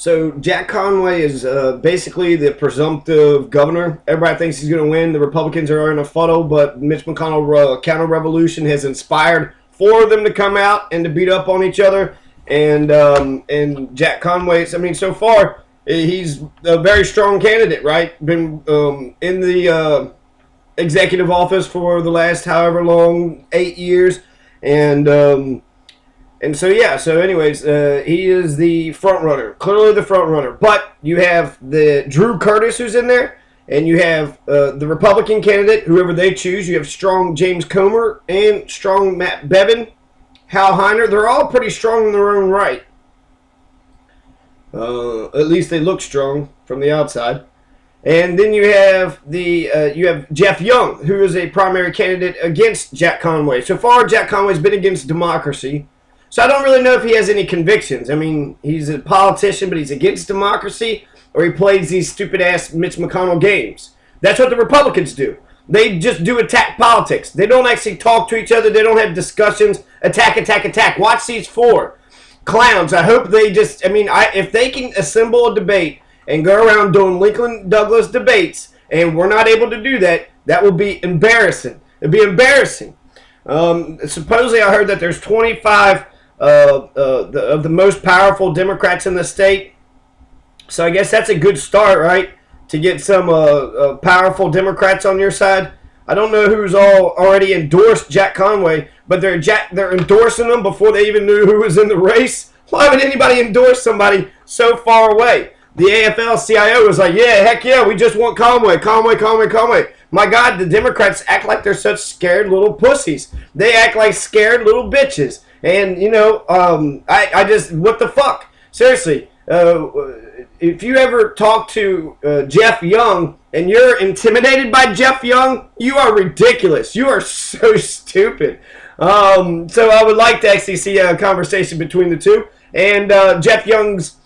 So Jack Conway is basically the presumptive governor. Everybody thinks he's going to win. The Republicans are in a fuddle, but Mitch McConnell counter-revolution has inspired four of them to come out and to beat up on each other. And Jack Conway, I mean, so far he's a very strong candidate, right? Been in the executive office for the last however long, 8 years, and so yeah, so anyways, he is the front runner, clearly the front runner. But you have the Drew Curtis who's in there, and you have the Republican candidate, whoever they choose. You have strong James Comer and strong Matt Bevin, Hal Heiner. They're all pretty strong in their own right. At least they look strong from the outside. And then you have Jeff Young, who is a primary candidate against Jack Conway. So far, Jack Conway's been against democracy. So I don't really know if he has any convictions. I mean, he's a politician, but he's against democracy, or he plays these stupid-ass Mitch McConnell games. That's what the Republicans do. They just do attack politics. They don't actually talk to each other. They don't have discussions. Attack, attack, attack. Watch these four clowns. I hope they just, if they can assemble a debate and go around doing Lincoln Douglas debates, and we're not able to do that, that will be embarrassing. It'd be embarrassing. Supposedly, I heard that there's 25 of the most powerful Democrats in the state. So I guess that's a good start, right? To get some powerful Democrats on your side. I don't know who's all already endorsed Jack Conway, but they're endorsing him before they even knew who was in the race. Why would anybody endorse somebody so far away? The AFL-CIO was like, yeah, heck yeah, we just want Conway. My God, the Democrats act like they're such scared little pussies. They act like scared little bitches. And, I just, what the fuck? Seriously, if you ever talk to Jeff Young and you're intimidated by Jeff Young, you are ridiculous. You are so stupid. So I would like to actually see a conversation between the two. And Jeff Young's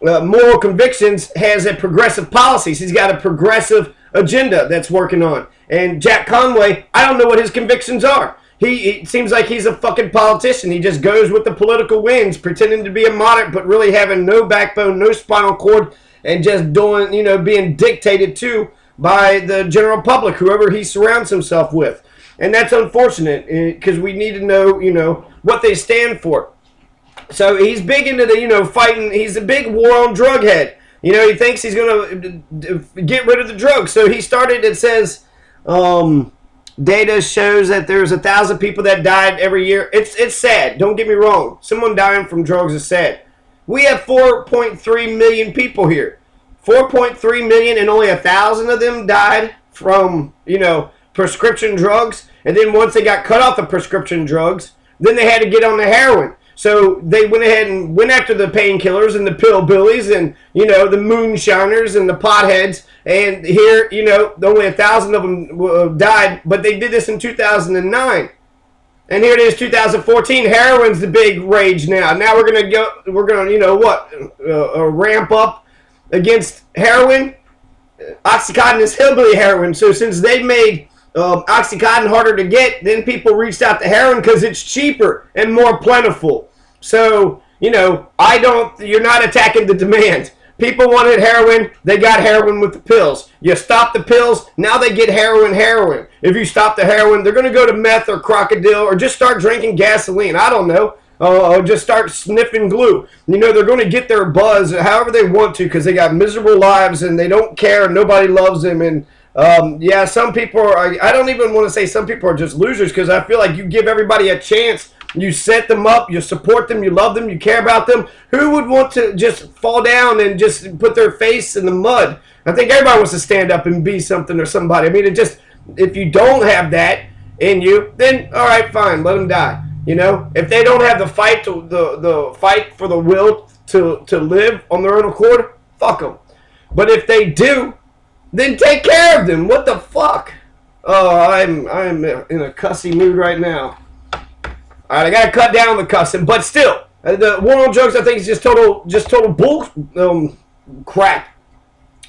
moral convictions has a progressive policies. He's got a progressive agenda that's working on. And Jack Conway, I don't know what his convictions are. He seems like he's a fucking politician. He just goes with the political winds, pretending to be a moderate, but really having no backbone, no spinal cord, and just doing, being dictated to by the general public, whoever he surrounds himself with. And that's unfortunate, because we need to know, what they stand for. So he's big into the, fighting. He's a big war on drug head. He thinks he's going to get rid of the drugs. So he started, it says, data shows that there's 1,000 people that died every year. It's sad. Don't get me wrong. Someone dying from drugs is sad. We have 4.3 million people here. 4.3 million, and only 1,000 of them died from, prescription drugs. And then once they got cut off the prescription drugs, then they had to get on the heroin. So they went ahead and went after the painkillers and the pillbillies and, the moonshiners and the potheads. And here, only 1,000 of them died, but they did this in 2009. And here it is, 2014. Heroin's the big rage now. Now we're gonna ramp up against heroin. Oxycontin is hillbilly heroin. So since they made Oxycontin harder to get, then people reached out to heroin because it's cheaper and more plentiful. So, you're not attacking the demand. People wanted heroin, they got heroin with the pills. You stop the pills, now they get heroin. If you stop the heroin, they're going to go to meth or crocodile or just start drinking gasoline. I don't know. Or just start sniffing glue. They're going to get their buzz however they want to because they got miserable lives and they don't care and nobody loves them. And some people are, I don't even want to say some people are just losers because I feel like you give everybody a chance. You set them up, you support them, you love them, you care about them. Who would want to just fall down and just put their face in the mud? I think everybody wants to stand up and be something or somebody. If you don't have that in you, then all right, fine, let them die. If they don't have the fight the fight for the will to live on their own accord, fuck them. But if they do, then take care of them. What the fuck? Oh, I'm in a cussy mood right now. All right, I gotta cut down the cussing, but still, the war on drugs I think is just total bull crap.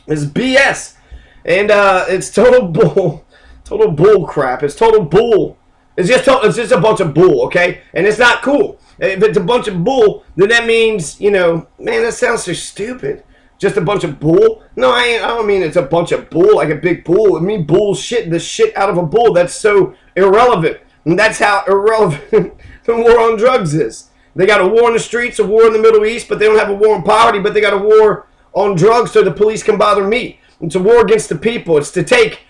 It's BS, and it's total bull crap. It's total bull. It's just a bunch of bull, okay? And it's not cool. If it's a bunch of bull, then that means, man, that sounds so stupid. Just a bunch of bull? No, I don't mean it's a bunch of bull, like a big bull. I mean bullshit, the shit out of a bull. That's so irrelevant. And that's how irrelevant the war on drugs is. They got a war in the streets, a war in the Middle East, but they don't have a war on poverty, but they got a war on drugs so the police can bother me. It's a war against the people. It's to take,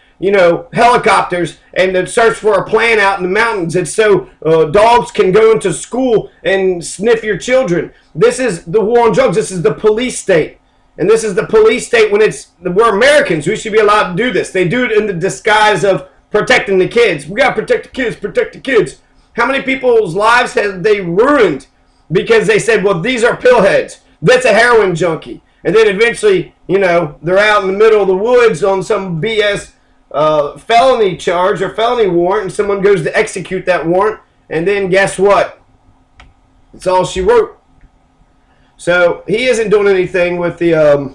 helicopters and to search for a plant out in the mountains. It's so dogs can go into school and sniff your children. This is the war on drugs. This is the police state. And this is the police state when we're Americans. We should be allowed to do this. They do it in the disguise of protecting the kids. We got to protect the kids, protect the kids. How many people's lives have they ruined because they said, well, these are pillheads. That's a heroin junkie. And then eventually, they're out in the middle of the woods on some BS felony charge or felony warrant, and someone goes to execute that warrant, and then guess what? It's all she wrote. So he isn't doing anything with the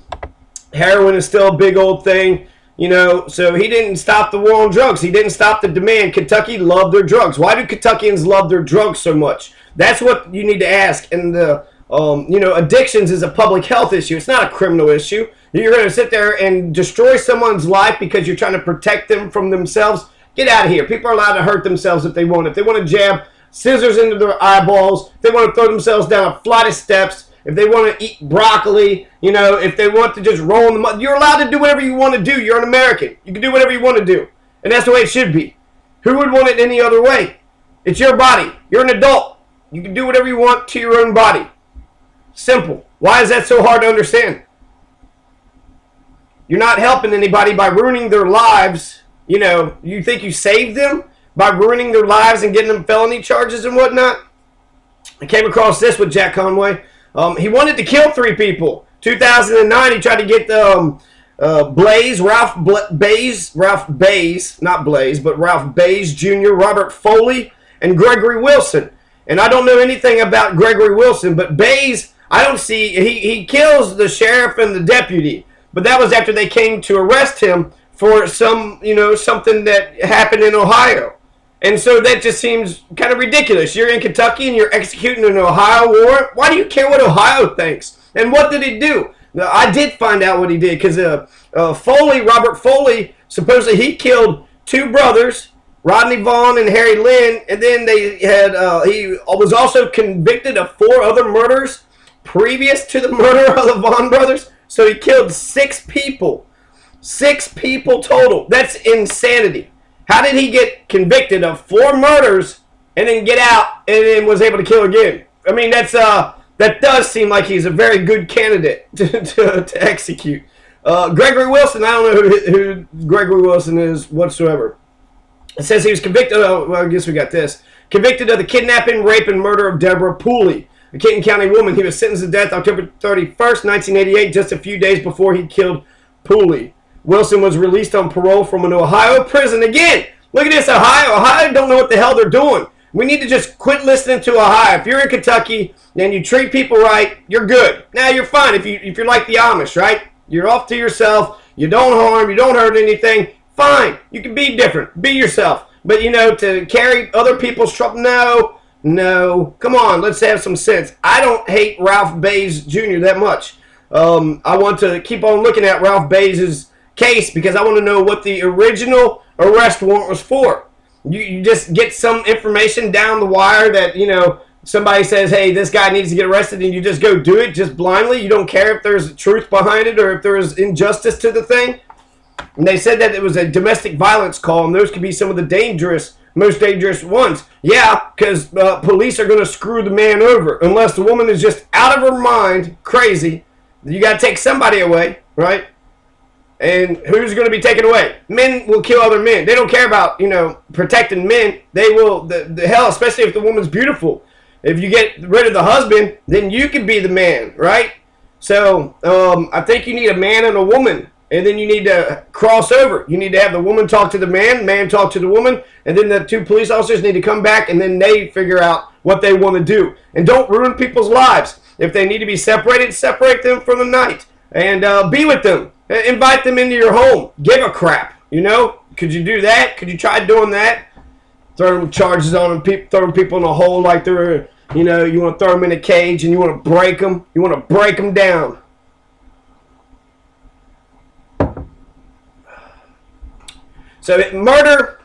heroin is still a big old thing, so he didn't stop the war on drugs. He didn't stop the demand. Kentucky loved their drugs. Why do Kentuckians love their drugs so much? That's what you need to ask. And addictions is a public health issue. It's not a criminal issue. You're going to sit there and destroy someone's life because you're trying to protect them from themselves. Get out of here. People are allowed to hurt themselves if they want. If they want to jab scissors into their eyeballs, if they want to throw themselves down a flight of steps, if they want to eat broccoli, if they want to just roll in the mud, you're allowed to do whatever you want to do. You're an American. You can do whatever you want to do. And that's the way it should be. Who would want it any other way? It's your body. You're an adult. You can do whatever you want to your own body. Simple. Why is that so hard to understand? You're not helping anybody by ruining their lives. You think you saved them by ruining their lives and getting them felony charges and whatnot? I came across this with Jack Conway. He wanted to kill 3 people. 2009, he tried to get Ralph Bays Jr., Robert Foley, and Gregory Wilson. And I don't know anything about Gregory Wilson, but Bays, I don't see, he kills the sheriff and the deputy. But that was after they came to arrest him for something that happened in Ohio. And so that just seems kind of ridiculous. You're in Kentucky and you're executing an Ohio warrant. Why do you care what Ohio thinks? And what did he do? Now, I did find out what he did because Robert Foley, supposedly he killed 2 brothers, Rodney Vaughn and Harry Lynn, and then he was also convicted of 4 other murders previous to the murder of the Vaughn brothers. So he killed 6 people. 6 people total. That's insanity. How did he get convicted of 4 murders and then get out and then was able to kill again? I mean, that does seem like he's a very good candidate to execute. Gregory Wilson, I don't know who Gregory Wilson is whatsoever. It says he was convicted of, well, I guess we got this. Convicted of the kidnapping, rape, and murder of Deborah Pooley, a Kenton County woman. He was sentenced to death October 31st, 1988, just a few days before he killed Pooley. Wilson was released on parole from an Ohio prison. Again, look at this, Ohio. Ohio don't know what the hell they're doing. We need to just quit listening to Ohio. If you're in Kentucky and you treat people right, you're good. Now, you're fine if you're like the Amish, right? You're off to yourself. You don't harm. You don't hurt anything. Fine. You can be different. Be yourself. But, to carry other people's trouble, no. Come on, let's have some sense. I don't hate Ralph Bays Jr. that much. I want to keep on looking at Ralph Bays' case because I want to know what the original arrest warrant was for. You just get some information down the wire that, somebody says, hey, this guy needs to get arrested, and you just go do it just blindly. You don't care if there's truth behind it or if there is injustice to the thing. And they said that it was a domestic violence call, and those could be some of the most dangerous ones. Yeah, because police are going to screw the man over unless the woman is just out of her mind, crazy. You got to take somebody away, right? And who's going to be taken away? Men will kill other men. They don't care about, protecting men. They will, the hell, especially if the woman's beautiful. If you get rid of the husband, then you can be the man, right? So, I think you need a man and a woman. And then you need to cross over. You need to have the woman talk to the man talk to the woman, and then the 2 police officers need to come back, and then they figure out what they want to do. And don't ruin people's lives. If they need to be separated, separate them for the night. And be with them. Invite them into your home. Give a crap, Could you do that? Could you try doing that? Throwing charges on them, throwing people in a hole like they're You know, you want to throw them in a cage and you want to break them. You want to break them down. So murder,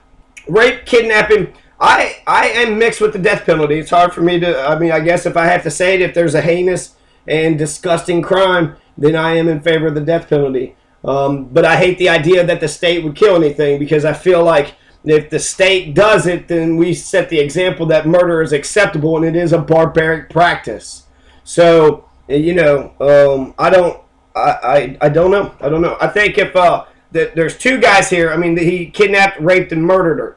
rape, kidnapping. I am mixed with the death penalty. It's hard for me to, I mean, I guess if I have to say it, if there's a heinous and disgusting crime, then I am in favor of the death penalty. But I hate the idea that the state would kill anything, because I feel like if the state does it, then we set the example that murder is acceptable, and it is a barbaric practice. So, you know, I don't know. I think if there's two guys here, I mean, he kidnapped, raped, and murdered her.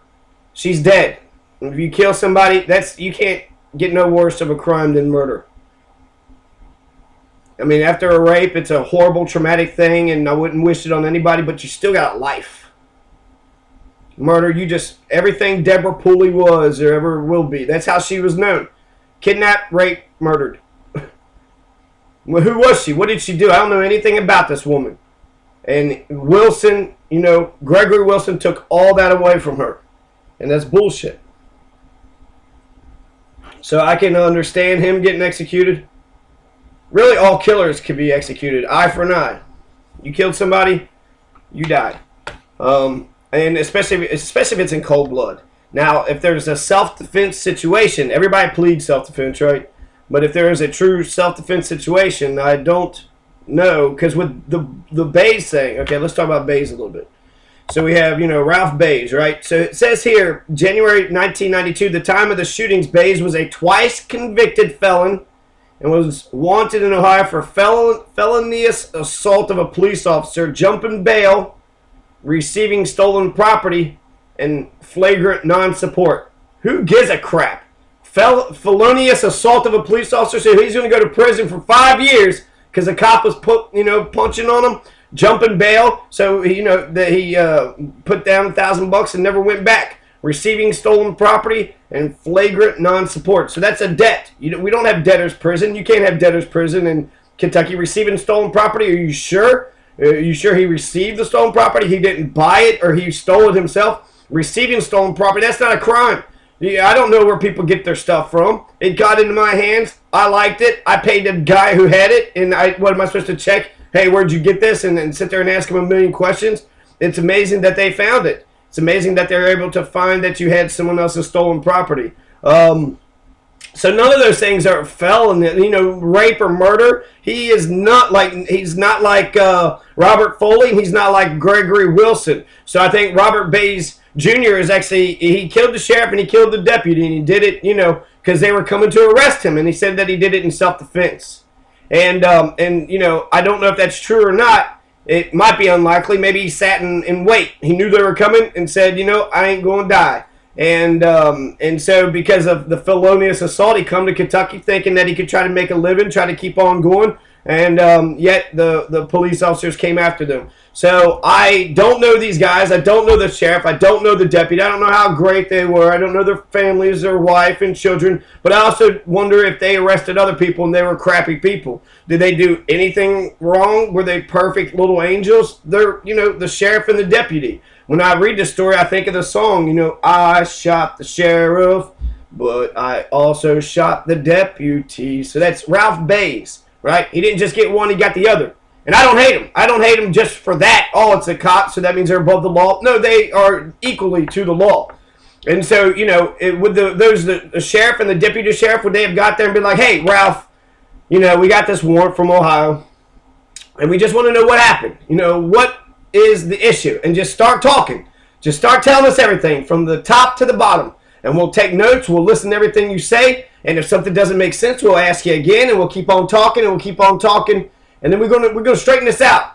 She's dead. If you kill somebody, you can't get no worse of a crime than murder. I mean, after a rape, it's a horrible, traumatic thing, and I wouldn't wish it on anybody, but you still got life. Murder, everything Deborah Pooley was or ever will be. That's how she was known. Kidnapped, raped, murdered. Well, who was she? What did she do? I don't know anything about this woman. And Wilson, you know, Gregory Wilson took all that away from her. And that's bullshit. So I can understand him getting executed. Really, all killers can be executed. Eye for an eye. You killed somebody, you die. And especially if it's in cold blood. Now, if there's a self-defense situation, everybody pleads self-defense, right? But if there is a true self-defense situation, I don't know. Because with the Bays thing, okay, let's talk about Bays a little bit. So we have, you know, Ralph Bays, right? So it says here, January 1992, the time of the shootings, Bays was a twice convicted felon and was wanted in Ohio for felonious assault of a police officer, jumping bail, receiving stolen property, and flagrant non-support. Who gives a crap? Felonious assault of a police officer, so he's going to go to prison for 5 years because a cop was punching on him, jumping bail, so he put down $1,000 and never went back. Receiving stolen property and flagrant non-support. So that's a debt. We don't have debtor's prison. You can't have debtor's prison in Kentucky. Receiving stolen property, are you sure? Are you sure he received the stolen property? He didn't buy it or he stole it himself? Receiving stolen property, that's not a crime. I don't know where people get their stuff from. It got into my hands. I liked it. I paid the guy who had it. And what am I supposed to check? Hey, where'd you get this? And then sit there and ask him a million questions. It's amazing that they found it. It's amazing that they're able to find that you had someone else's stolen property. So none of those things are felony, rape or murder. He's not like Robert Foley. He's not like Gregory Wilson. So I think Robert Bays Jr. he killed the sheriff and he killed the deputy, and he did it, because they were coming to arrest him, and he said that he did it in self-defense. And I don't know if that's true or not. It might be unlikely. Maybe he sat in wait. He knew they were coming and said, I ain't going to die. And so because of the felonious assault, he come to Kentucky thinking that he could try to make a living, try to keep on going. And yet the police officers came after them. So I don't know these guys. I don't know the sheriff. I don't know the deputy. I don't know how great they were. I don't know their families, their wife and children. But I also wonder if they arrested other people and they were crappy people. Did they do anything wrong? Were they perfect little angels? They're, the sheriff and the deputy. When I read the story, I think of the song, I shot the sheriff, but I also shot the deputy. So that's Ralph Bays, right? He didn't just get one, he got the other. And I don't hate him. I don't hate him just for that. Oh, it's a cop, so that means they're above the law. No, they are equally to the law. And so, with the sheriff and the deputy sheriff, would they have got there and been like, hey, Ralph, we got this warrant from Ohio, and we just want to know what happened. What is the issue? And just start talking. Just start telling us everything from the top to the bottom. And we'll take notes. We'll listen to everything you say. And if something doesn't make sense, we'll ask you again, and we'll keep on talking, and we'll keep on talking. And then we're gonna straighten this out.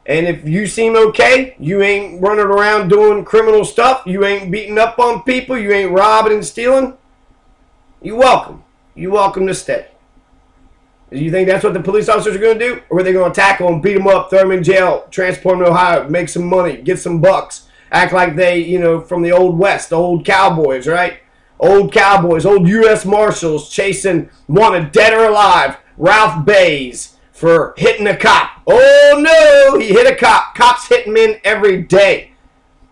And if you seem okay, you ain't running around doing criminal stuff, you ain't beating up on people, you ain't robbing and stealing, you're welcome. You're welcome to stay. Do you think that's what the police officers are going to do? Or are they going to tackle them, beat them up, throw them in jail, transport them to Ohio, make some money, get some bucks, act like they, from the old West, the old cowboys, right? Old cowboys, old U.S. Marshals chasing, wanted dead or alive, Ralph Bays, for hitting a cop. Oh, no, he hit a cop. Cops hit men every day.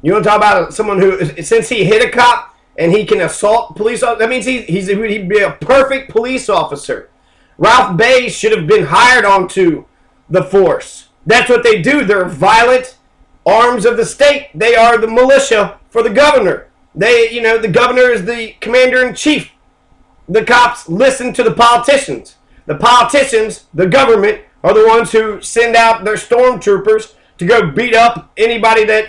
You want to talk about someone who, since he hit a cop, and he can assault police officers. That means he'd be a perfect police officer. Ralph Bays should have been hired onto the force. That's what they do. They're violent arms of the state. They are the militia for the governor. The governor is the commander-in-chief. The cops listen to the politicians. The politicians, the government, are the ones who send out their stormtroopers to go beat up anybody that,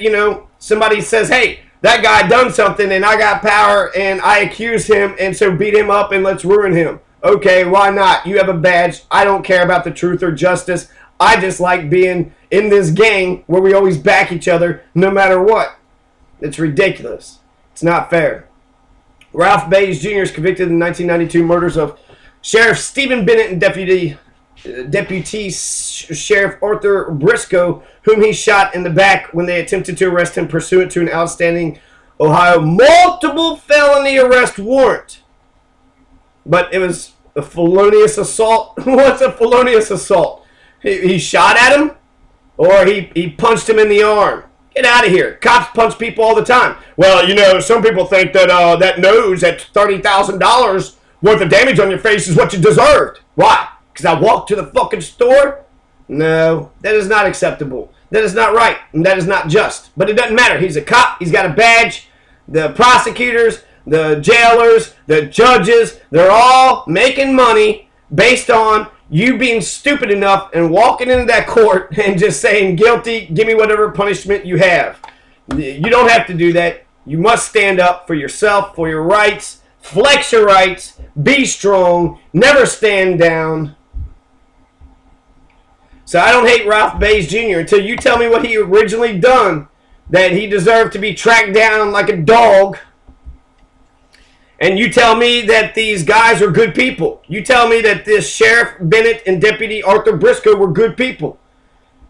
somebody says, hey, that guy done something and I got power and I accuse him and so beat him up and let's ruin him. Okay, why not? You have a badge. I don't care about the truth or justice. I just like being in this gang where we always back each other no matter what. It's ridiculous. It's not fair. Ralph Bays Jr. is convicted in the 1992 murders of Sheriff Stephen Bennett and Deputy Sheriff Arthur Briscoe, whom he shot in the back when they attempted to arrest him pursuant to an outstanding Ohio multiple felony arrest warrant. But it was a felonious assault. What's a felonious assault? He shot at him, or he punched him in the arm. Get out of here. Cops punch people all the time. Well, some people think that that nose at $30,000 worth of damage on your face is what you deserved. Why? Because I walked to the fucking store? No, that is not acceptable. That is not right, and that is not just. But it doesn't matter. He's a cop. He's got a badge. The prosecutors, the jailers, the judges, they're all making money based on you being stupid enough and walking into that court and just saying, guilty, give me whatever punishment you have. You don't have to do that. You must stand up for yourself, for your rights, flex your rights, be strong, never stand down. So I don't hate Ralph Bays Jr. until you tell me what he originally done, that he deserved to be tracked down like a dog. And you tell me that these guys are good people. You tell me that this Sheriff Bennett and Deputy Arthur Briscoe were good people.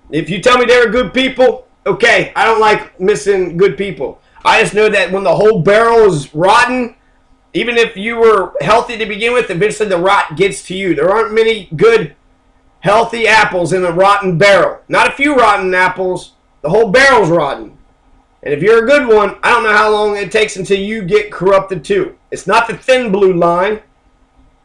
If you tell me they were good people, okay, I don't like missing good people. I just know that when the whole barrel is rotten, even if you were healthy to begin with, eventually the rot gets to you. There aren't many good, healthy apples in a rotten barrel. Not a few rotten apples. The whole barrel's rotten. And if you're a good one, I don't know how long it takes until you get corrupted too. It's not the thin blue line.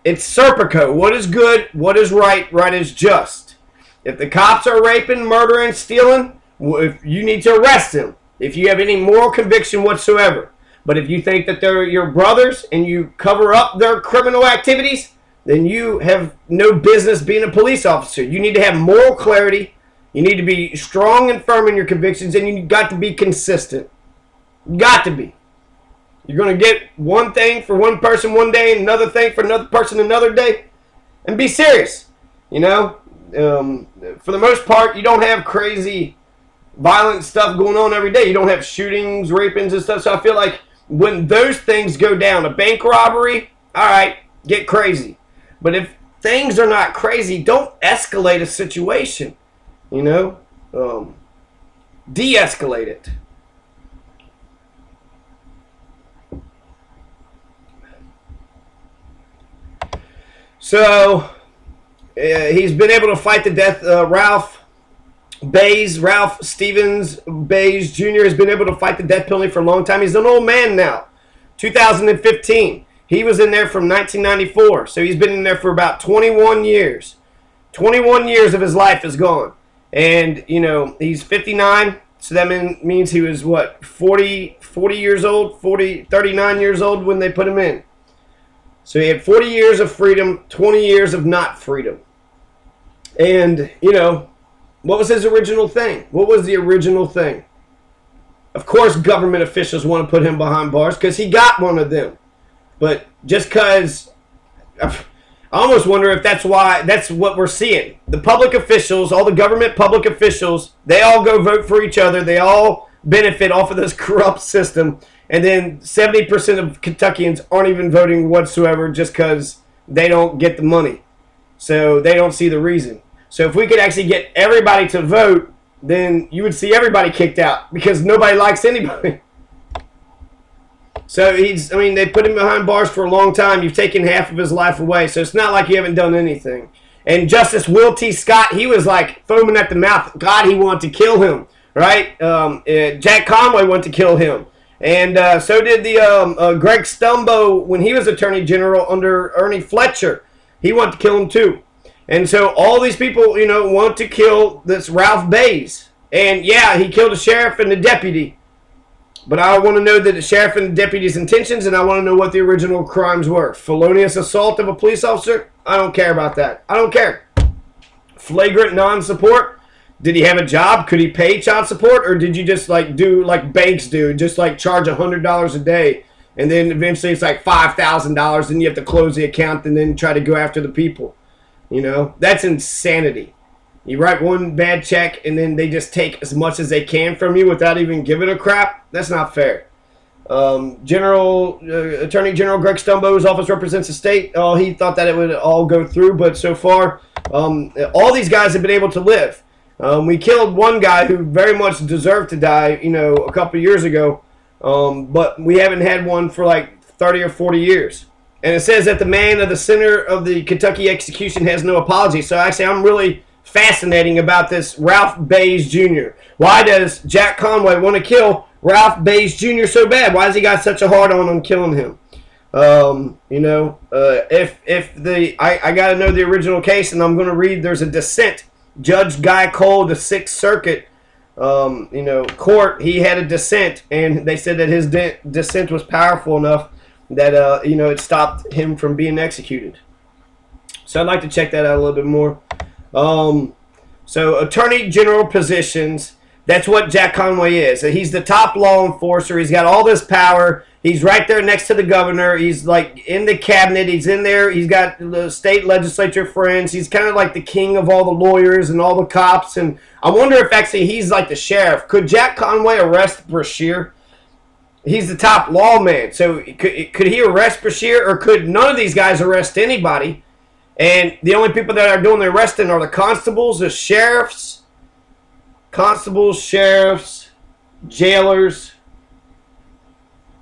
It's Serpico. What is good? What is right? Right is just. If the cops are raping, murdering, stealing, if you need to arrest them. If you have any moral conviction whatsoever. But if you think that they're your brothers and you cover up their criminal activities, then you have no business being a police officer. You need to have moral clarity. You need to be strong and firm in your convictions, and you've got to be consistent. You got to be. You're going to get one thing for one person one day and another thing for another person another day. And be serious. For the most part, you don't have crazy violent stuff going on every day. You don't have shootings, rapings, and stuff. So I feel like when those things go down, a bank robbery, all right, get crazy. But if things are not crazy, don't escalate a situation. De-escalate it. So, he's been able to fight to death. Ralph Stevens Bays Jr. has been able to fight the death penalty for a long time. He's an old man now. 2015. He was in there from 1994. So he's been in there for about 21 years. 21 years of his life is gone. And, he's 59. So that means he was, 40 years old? 39 years old when they put him in. So he had 40 years of freedom, 20 years of not freedom. And, what was his original thing? What was the original thing? Of course, government officials want to put him behind bars because he got one of them. But just because, I almost wonder if that's what we're seeing. The public officials, all the government public officials, they all go vote for each other. They all benefit off of this corrupt system. And then 70% of Kentuckians aren't even voting whatsoever just because they don't get the money. So they don't see the reason. So if we could actually get everybody to vote, then you would see everybody kicked out because nobody likes anybody. So they put him behind bars for a long time. You've taken half of his life away. So it's not like you haven't done anything. And Justice Will T. Scott, he was like foaming at the mouth. God, he wanted to kill him, right? Jack Conway wanted to kill him. And so did the Greg Stumbo when he was Attorney General under Ernie Fletcher. He wanted to kill him too. And so all these people, want to kill this Ralph Bays. And yeah, he killed the sheriff and the deputy. But I want to know the sheriff and the deputy's intentions, and I want to know what the original crimes were. Felonious assault of a police officer? I don't care about that. I don't care. Flagrant non-support? Did he have a job? Could he pay child support? Or did you just do like banks do? Just charge $100 a day, and then eventually it's like $5,000, and you have to close the account and then try to go after the people. That's insanity. You write one bad check, and then they just take as much as they can from you without even giving a crap. That's not fair. Attorney General Greg Stumbo's office represents the state. Oh, he thought that it would all go through, but so far, all these guys have been able to live. We killed one guy who very much deserved to die, a couple years ago, but we haven't had one for like 30 or 40 years. And it says that the man at the center of the Kentucky execution has no apology. So actually, I'm really fascinating about this Ralph Bays Jr. Why does Jack Conway want to kill Ralph Bays Jr. so bad? Why has he got such a hard on killing him? I got to know the original case, and I'm going to read. There's a dissent. Judge Guy Cole, the Sixth Circuit, court. He had a dissent, and they said that his dissent was powerful enough that it stopped him from being executed. So I'd like to check that out a little bit more. So Attorney General positions, that's what Jack Conway is. He's the top law enforcer. He's got all this power. He's right there next to the governor. He's like in the cabinet. He's in there. He's got the state legislature friends. He's kind of like the king of all the lawyers and all the cops. And I wonder if actually he's like the sheriff. Could Jack Conway arrest Brashear? He's the top lawman. So could he arrest Brashear, or could none of these guys arrest anybody? And the only people that are doing the arresting are the constables, the sheriffs, jailers,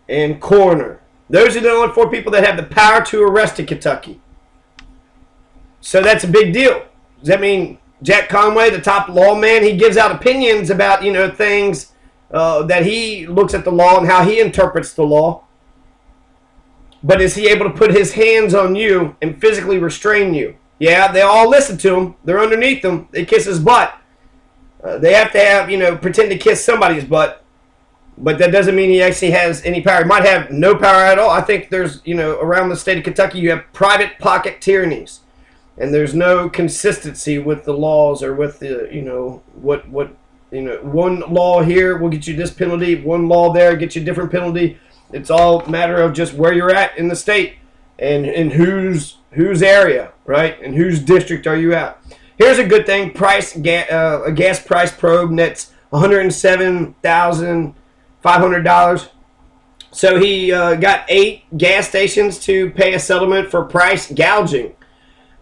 and coroner. Those are the only 4 people that have the power to arrest in Kentucky. So that's a big deal. Does that mean Jack Conway, the top lawman, he gives out opinions about, things that he looks at the law and how he interprets the law? But is he able to put his hands on you and physically restrain you? Yeah, they all listen to him. They're underneath him. They kiss his butt. They have to have, pretend to kiss somebody's butt. But that doesn't mean he actually has any power. He might have no power at all. I think there's, around the state of Kentucky, you have private pocket tyrannies. And there's no consistency with the laws or with the, one law here will get you this penalty. One law there gets you a different penalty. It's all a matter of just where you're at in the state and whose area, right? And whose district are you at? Here's a good thing. A gas price probe that's $107,500. So he got 8 gas stations to pay a settlement for price gouging.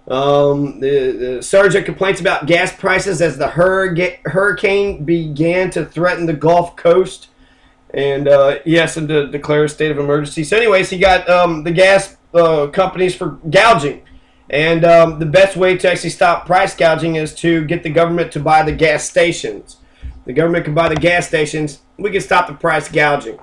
The surge of complaints about gas prices as the hurricane began to threaten the Gulf Coast. And yes, and to declare a state of emergency. So anyways, he got the gas companies for gouging. And the best way to actually stop price gouging is to get the government to buy the gas stations. The government can buy the gas stations. We can stop the price gouging.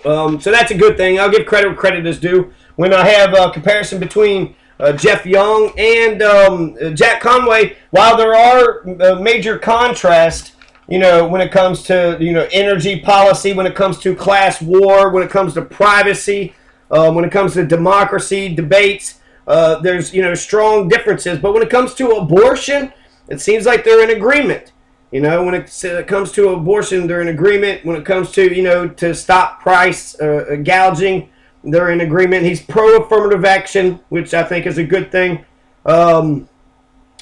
So that's a good thing. I'll give credit where credit is due. When I have a comparison between Jeff Young and Jack Conway, while there are major contrasts, when it comes to, energy policy, when it comes to class war, when it comes to privacy, when it comes to democracy, debates, there's, strong differences. But when it comes to abortion, it seems like they're in agreement. When it comes to abortion, they're in agreement. When it comes to, to stop price gouging, they're in agreement. He's pro-affirmative action, which I think is a good thing.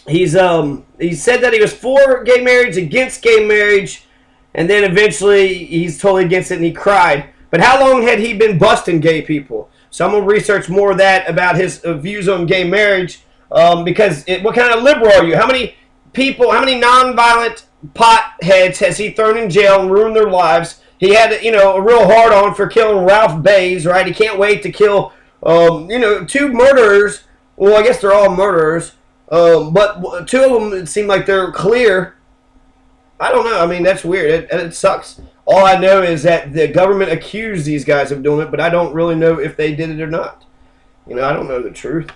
He said that he was for gay marriage, against gay marriage, and then eventually he's totally against it and he cried. But how long had he been busting gay people? So I'm going to research more of that about his views on gay marriage, because what kind of liberal are you? How many people, how many nonviolent potheads has he thrown in jail and ruined their lives? He had, a real hard-on for killing Ralph Bays, right? He can't wait to kill, 2 murderers. Well, I guess they're all murderers. But 2 of them, it seemed like they're clear. I don't know. I mean, that's weird. It sucks. All I know is that the government accused these guys of doing it, but I don't really know if they did it or not. You know, I don't know the truth.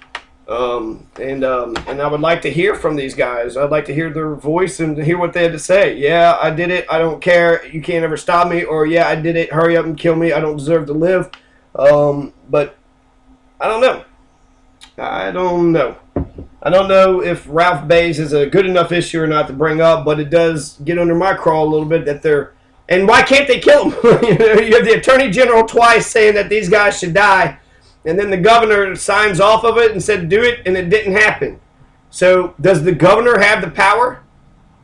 And I would like to hear from these guys. I'd like to hear their voice and hear what they had to say. Yeah, I did it. I don't care. You can't ever stop me. Or, yeah, I did it. Hurry up and kill me. I don't deserve to live. But I don't know. I don't know. I don't know if Ralph Bays is a good enough issue or not to bring up, but it does get under my crawl a little bit that they're... And why can't they kill him? You have the Attorney General twice saying that these guys should die, and then the governor signs off of it and said do it, and it didn't happen. So does the governor have the power?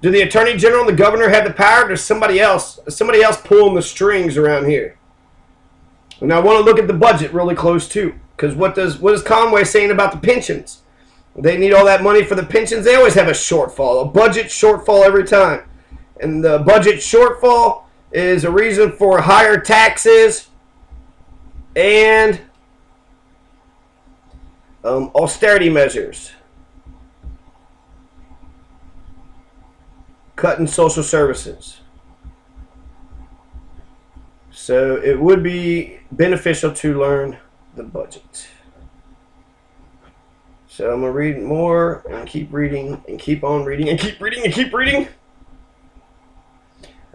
Do the Attorney General and the governor have the power, or does somebody else pulling the strings around here? And I want to look at the budget really close too, because what is Conway saying about the pensions? They need all that money for the pensions. They always have a shortfall, a budget shortfall every time. And the budget shortfall is a reason for higher taxes and austerity measures. Cutting social services. So it would be beneficial to learn the budget. So I'm going to read more and keep reading and keep on reading and keep reading and keep reading.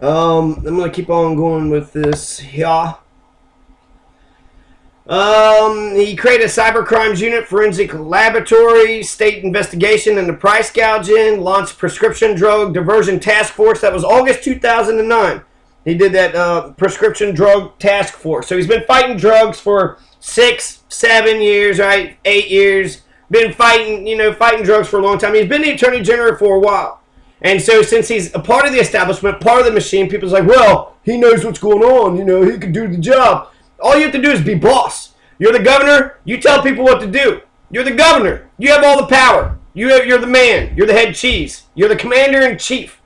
I'm going to keep on going with this here. He created a cyber crimes unit, forensic laboratory, state investigation into price gouging, launched prescription drug diversion task force. That was August 2009. He did that prescription drug task force. So he's been fighting drugs for 6, 7 years, right? 8 years. Been fighting drugs for a long time. He's been the Attorney General for a while. And so since he's a part of the establishment, part of the machine, people's like, well, he knows what's going on. You know, he can do the job. All you have to do is be boss. You're the governor. You tell people what to do. You're the governor. You have all the power. You're the man. You're the head cheese. You're the commander-in-chief.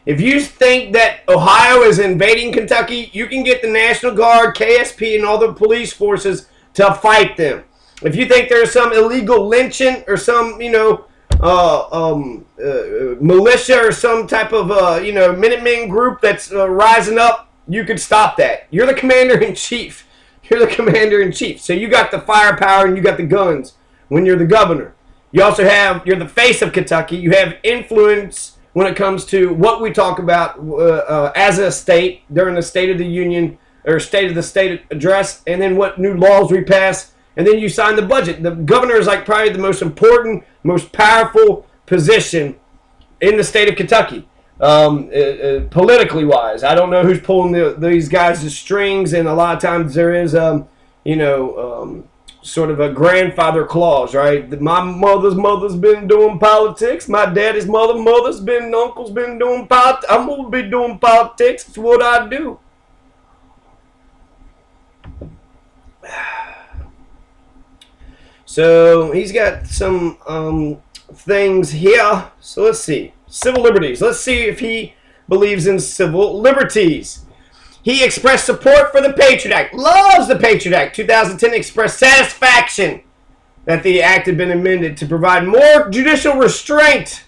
If you think that Ohio is invading Kentucky, you can get the National Guard, KSP, and all the police forces to fight them. If you think there's some illegal lynching or some, militia or some type of, Minutemen group that's rising up, you could stop that. You're the commander-in-chief. You're the commander-in-chief. So you got the firepower and you got the guns when you're the governor. You also you're the face of Kentucky. You have influence when it comes to what we talk about as a state during the State of the Union or State of the State address, and then what new laws we pass, and then you sign the budget. The governor is like probably the most important, most powerful position in the state of Kentucky, politically wise. I don't know who's pulling these guys' strings, and a lot of times there is, sort of a grandfather clause, right? My mother's been doing politics. My daddy's uncle's been doing politics. I'm going to be doing politics. It's what I do. So he's got some things here. So let's see. Civil liberties. Let's see if he believes in civil liberties. He expressed support for the Patriot Act. Loves the Patriot Act. 2010 expressed satisfaction that the act had been amended to provide more judicial restraint.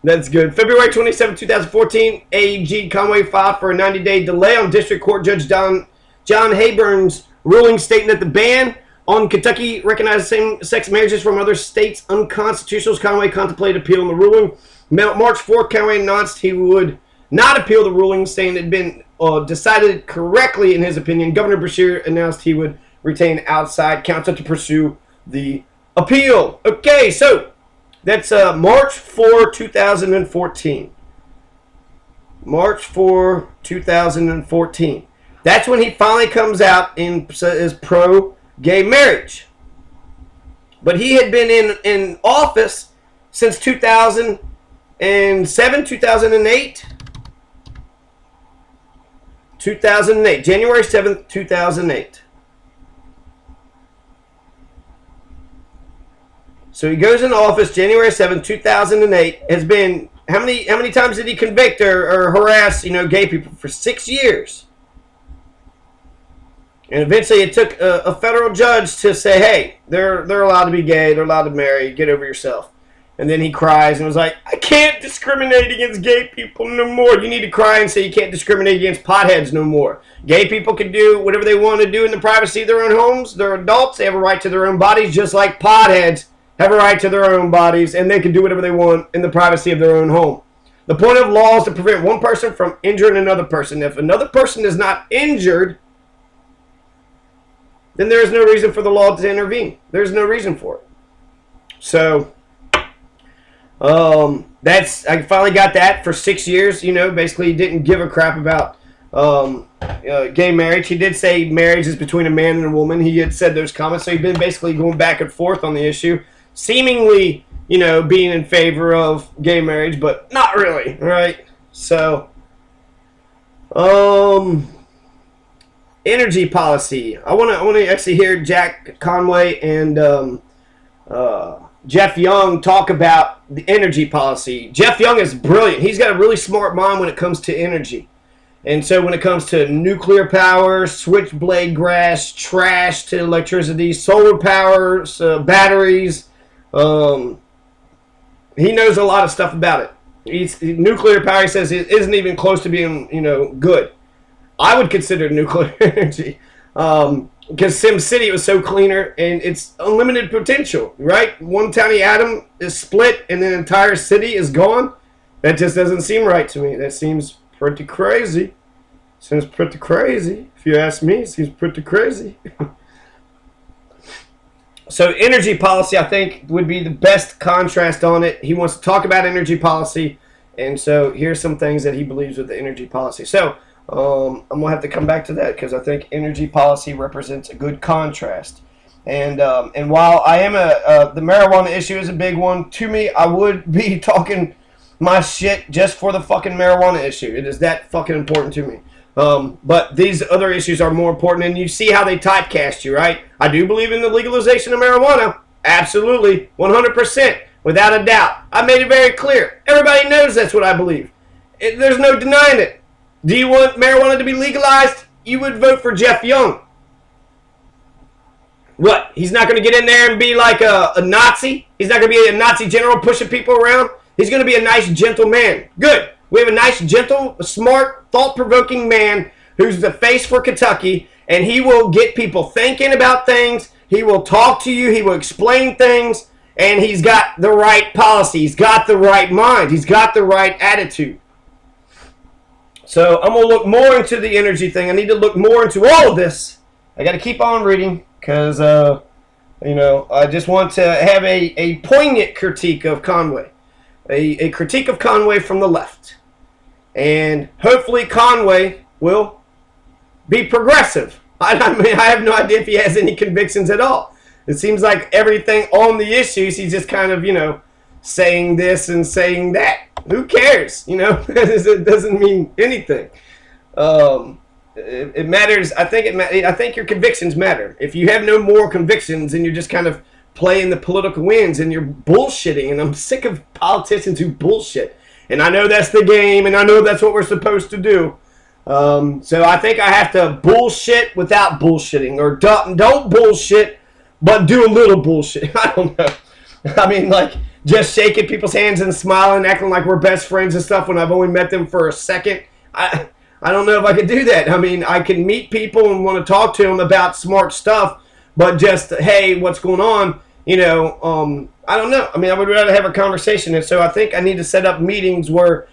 That's good. February 27, 2014, AG Conway filed for a 90-day delay on District Court Judge John Hayburn's ruling stating that the ban on Kentucky recognized same-sex marriages from other states unconstitutional. Conway contemplated appealing the ruling. March 4th, Conway announced he would not appeal the ruling, saying it had been decided correctly in his opinion. Governor Beshear announced he would retain outside counsel to pursue the appeal. Okay, so that's March 4, 2014. March 4, 2014. That's when he finally comes out and is pro-gay marriage. But he had been in office since 2007, 2008. 2008, January 7th, 2008. So he goes into office January 7th, 2008. Has been, how many times did he convict or harass, gay people? For 6 years. And eventually it took a federal judge to say, hey, they're allowed to be gay, they're allowed to marry, get over yourself. And then he cries and was like, I can't discriminate against gay people no more. You need to cry and say you can't discriminate against potheads no more. Gay people can do whatever they want to do in the privacy of their own homes. They're adults. They have a right to their own bodies, just like potheads have a right to their own bodies, and they can do whatever they want in the privacy of their own home. The point of law is to prevent one person from injuring another person. If another person is not injured, then there is no reason for the law to intervene. There's no reason for it. So, I finally got that for 6 years. Basically he didn't give a crap about gay marriage. He did say marriage is between a man and a woman. He had said those comments. So he'd been basically going back and forth on the issue, seemingly, being in favor of gay marriage, but not really, right? So, energy policy. I want to actually hear Jack Conway and Jeff Young talk about the energy policy. Jeff Young is brilliant. He's got a really smart mind when it comes to energy. And so when it comes to nuclear power, switchblade grass, trash to electricity, solar power, batteries, he knows a lot of stuff about it. Nuclear power, he says, it isn't even close to being, good. I would consider nuclear energy. Because SimCity was so cleaner, and it's unlimited potential, right? One tiny atom is split, and the entire city is gone. That just doesn't seem right to me. That seems pretty crazy. Seems pretty crazy. If you ask me, it seems pretty crazy. So energy policy, I think, would be the best contrast on it. He wants to talk about energy policy, and so here's some things that he believes with the energy policy. So, I'm going to have to come back to that because I think energy policy represents a good contrast. And while I am the marijuana issue is a big one, to me, I would be talking my shit just for the fucking marijuana issue. It is that fucking important to me. But these other issues are more important, and you see how they typecast you, right? I do believe in the legalization of marijuana. Absolutely. 100%. Without a doubt. I made it very clear. Everybody knows that's what I believe. There's no denying it. Do you want marijuana to be legalized? You would vote for Jeff Young. What? He's not going to get in there and be like a Nazi? He's not going to be a Nazi general pushing people around? He's going to be a nice, gentle man. Good. We have a nice, gentle, smart, thought-provoking man who's the face for Kentucky, and he will get people thinking about things. He will talk to you. He will explain things, and he's got the right policy. He's got the right mind. He's got the right attitude. So I'm going to look more into the energy thing. I need to look more into all of this. I got to keep on reading because, I just want to have a poignant critique of Conway. A critique of Conway from the left. And hopefully Conway will be progressive. I have no idea if he has any convictions at all. It seems like everything on the issues, he's just kind of, saying this and saying that. Who cares? It doesn't mean anything. It matters. I think your convictions matter. If you have no moral convictions and you're just kind of playing the political winds and you're bullshitting, and I'm sick of politicians who bullshit. And I know that's the game, and I know that's what we're supposed to do. So I think I have to bullshit without bullshitting, or don't bullshit, but do a little bullshit. I don't know. I mean, like, just shaking people's hands and smiling, acting like we're best friends and stuff when I've only met them for a second. I don't know if I can do that. I mean, I can meet people and want to talk to them about smart stuff, but just, hey, what's going on? I don't know. I mean, I would rather have a conversation, and so I think I need to set up meetings where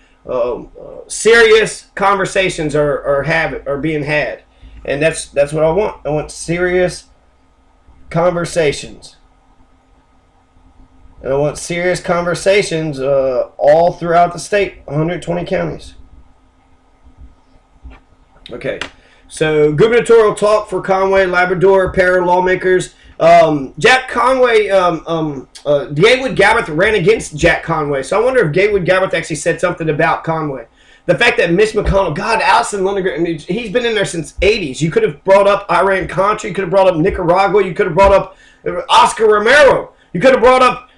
serious conversations are being had, and that's what I want. I want serious conversations. And I want serious conversations all throughout the state, 120 counties. Okay, so gubernatorial talk for Conway, Labrador, para lawmakers. Jack Conway, Gatewood Gabbard ran against Jack Conway, so I wonder if Gatewood Gabbard actually said something about Conway. The fact that Mitch McConnell, God, Allison Lindgren, he's been in there since 80s. You could have brought up Iran-Contra, you could have brought up Nicaragua, you could have brought up Oscar Romero, you could have brought up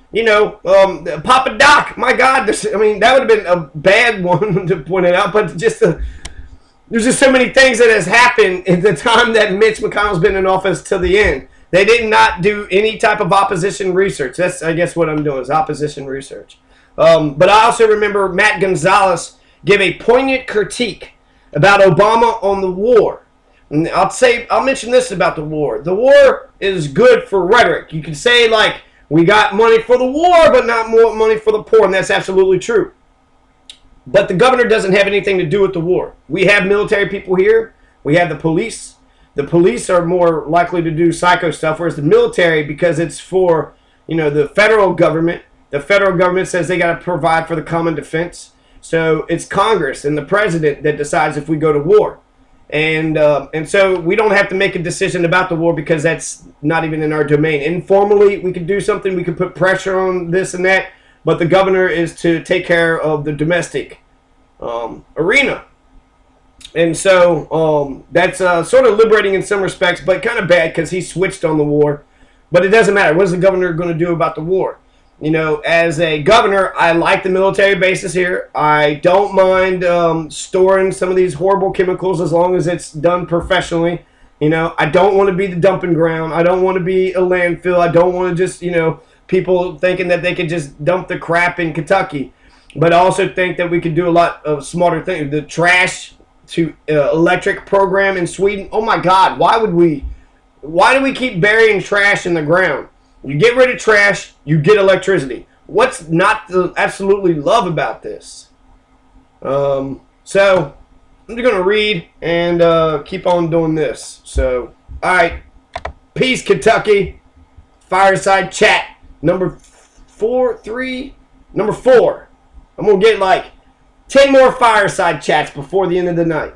Papa Doc. My God, that would have been a bad one to point it out, but there's just so many things that has happened in the time that Mitch McConnell's been in office till the end. They did not do any type of opposition research. That's, I guess, what I'm doing is opposition research. But I also remember Matt Gonzalez give a poignant critique about Obama on the war. And I'll mention this about the war. The war is good for rhetoric. You can say, like, we got money for the war, but not more money for the poor, and that's absolutely true. But the governor doesn't have anything to do with the war. We have military people here. We have the police. The police are more likely to do psycho stuff, whereas the military, because it's for, the federal government says they got to provide for the common defense. So it's Congress and the president that decides if we go to war. And so we don't have to make a decision about the war because that's not even in our domain. Informally, we could do something. We could put pressure on this and that. But the governor is to take care of the domestic arena. And so that's sort of liberating in some respects, but kind of bad because he switched on the war. But it doesn't matter. What is the governor going to do about the war? As a governor, I like the military bases here. I don't mind storing some of these horrible chemicals as long as it's done professionally. I don't want to be the dumping ground. I don't want to be a landfill. I don't want to just, people thinking that they could just dump the crap in Kentucky. But I also think that we could do a lot of smarter things. The trash to electric program in Sweden. Oh my God, why do we keep burying trash in the ground? You get rid of trash, you get electricity. What's not to absolutely love about this? So I'm just going to read and keep on doing this. So, all right. Peace, Kentucky. Fireside Chat. Number 4. I'm going to get like 10 more Fireside Chats before the end of the night.